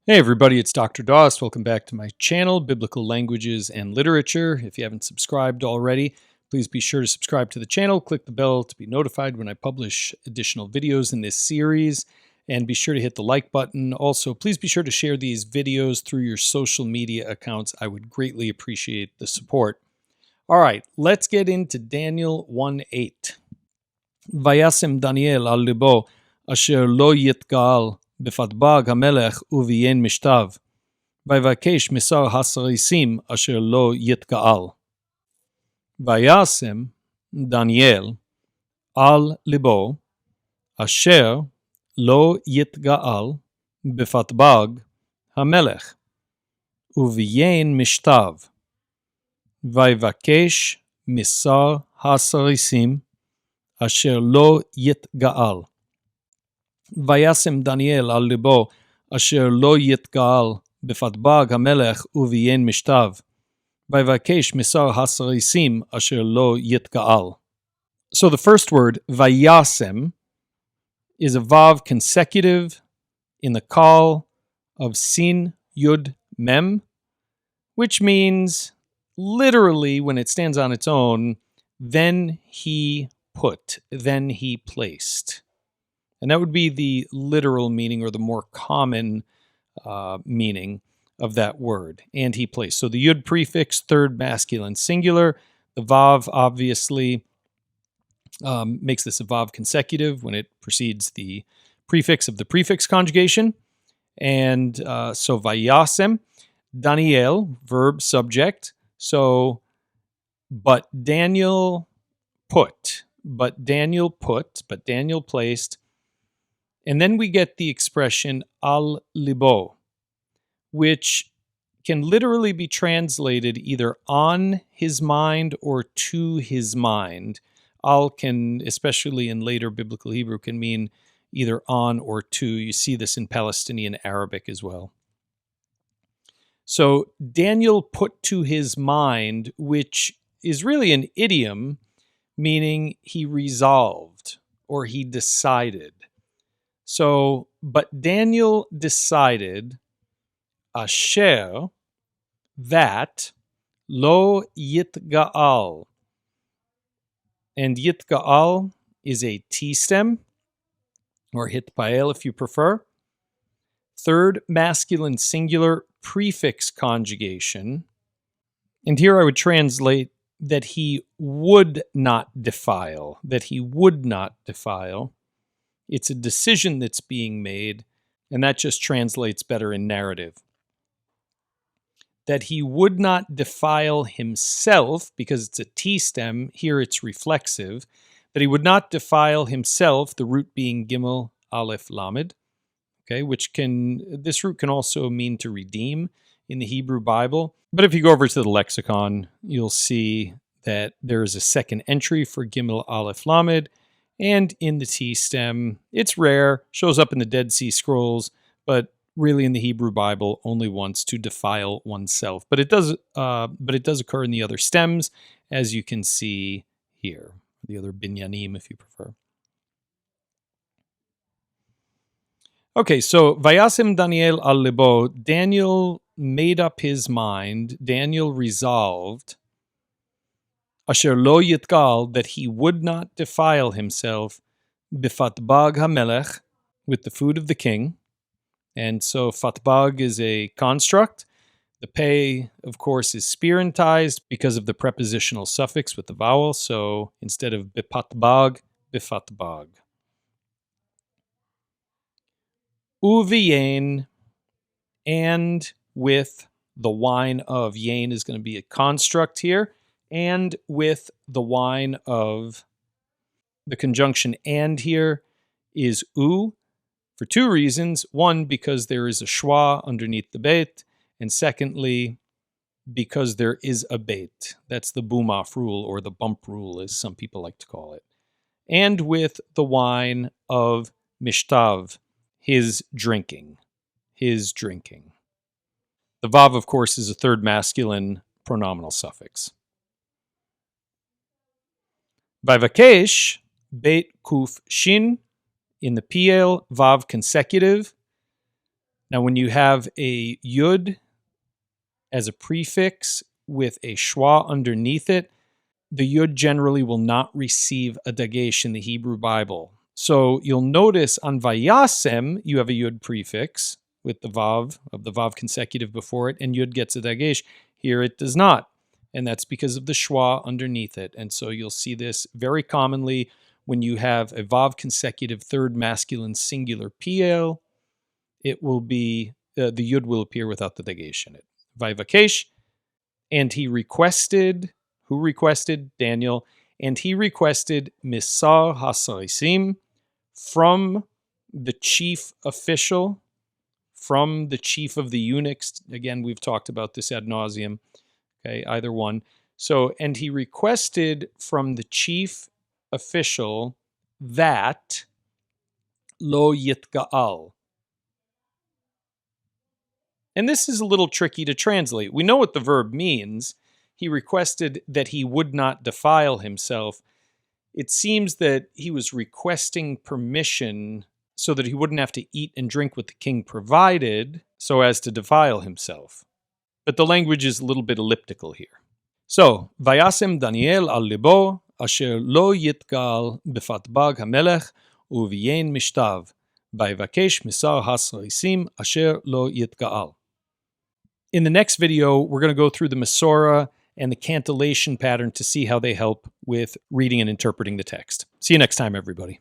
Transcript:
Hey everybody, it's Dr. Dost. Welcome back to my channel, Biblical Languages and Literature. If you haven't subscribed already, please be sure to subscribe to the channel, click the bell to be notified when I publish additional videos in this series, and be sure to hit the like button. Also, please be sure to share these videos through your social media accounts. I would greatly appreciate the support. All right, let's get into Daniel 1:8. Vayasem Daniel al libo asher lo yitgal בפתבג המלך וביין משתיו, ויבקש משר הסריסים אשר לא יתגאל. וישם דניאל על ליבו אשר לא יתגאל בפתבג המלך וביין משתיו, ויבקש משר הסריסים אשר לא יתגאל. וישם דניאל על ליבו אשר לא יתגאל בפתבג המלך וביין משתיו, ויבקש משר הסריסים אשר לא יתגאל. So the first word, vayasem, is a vav consecutive in the call of sin, yud, mem, which means, literally, when it stands on its own, then he put, then he placed. And that would be the literal meaning or the more common meaning of that word, and he placed. So the yud prefix, third masculine singular. The vav obviously makes this a vav consecutive when it precedes the prefix of the prefix conjugation. And so vayasem, Daniel, verb subject. So, but Daniel put, but Daniel placed. And then we get the expression al libo, which can literally be translated either on his mind or to his mind. Al can, especially in later biblical Hebrew, can mean either on or to. You see this in Palestinian Arabic as well. So Daniel put to his mind, which is really an idiom, meaning he resolved or he decided. So, but Daniel decided, asher, that, lo yitga'al. And yitga'al is a T stem, or hitpael if you prefer. Third masculine singular prefix conjugation. And here I would translate that he would not defile, that he would not defile. It's a decision that's being made, and that just translates better in narrative. That he would not defile himself, because it's a T stem, here it's reflexive, that he would not defile himself, the root being gimel, aleph, lamed, okay, this root can also mean to redeem in the Hebrew Bible. But if you go over to the lexicon, you'll see that there is a second entry for gimel, aleph, lamed, and in the T stem. It's rare, shows up in the Dead Sea Scrolls, but really in the Hebrew Bible only once, to defile oneself. But it does occur in the other stems, as you can see here, the other binyanim if you prefer. Okay, so Vayasem Daniel al libo, Daniel made up his mind, Daniel resolved, asher lo yitgal, that he would not defile himself, bifatbag hamelech, with the food of the king. And so fatbag is a construct. The pei, of course, is spirantized because of the prepositional suffix with the vowel. So instead of bipatbag, bifatbag. Uviyain, and with the wine of. Yain is going to be a construct here. And with the wine of. The conjunction and here is u, for two reasons. One, because there is a schwa underneath the beit, and secondly, because there is a beit. That's the boom-off rule, or the bump rule, as some people like to call it. And with the wine of mishtav, his drinking. His drinking. The vav, of course, is a third masculine pronominal suffix. Vaivakesh, beit kuf shin, in the piel, vav consecutive. Now, when you have a yud as a prefix with a schwa underneath it, the yud generally will not receive a dagesh in the Hebrew Bible. So you'll notice on vayasem, you have a yud prefix with the vav consecutive before it, and yud gets a dagesh. Here it does not, and that's because of the schwa underneath it. And so you'll see this very commonly when you have a vav consecutive third masculine singular piel. It will be, the yud will appear without the dagesh in it. Vayvakesh, and he requested, who requested? Daniel. And he requested Masorah HaSarisim from the chief official, from the chief of the eunuchs. Again, we've talked about this ad nauseum. Okay, either one. So, and he requested from the chief official that lo yitga'al. And this is a little tricky to translate. We know what the verb means. He requested that he would not defile himself. It seems that he was requesting permission so that he wouldn't have to eat and drink what the king provided so as to defile himself. But the language is a little bit elliptical here. So, Vayasem Daniel al libo, asher lo yitgal befat bag hamelech, uviyen mishtav, vayvakesh Masorah HaSarisim, asher lo yitgal. In the next video, we're going to go through the Masorah and the cantillation pattern to see how they help with reading and interpreting the text. See you next time, everybody.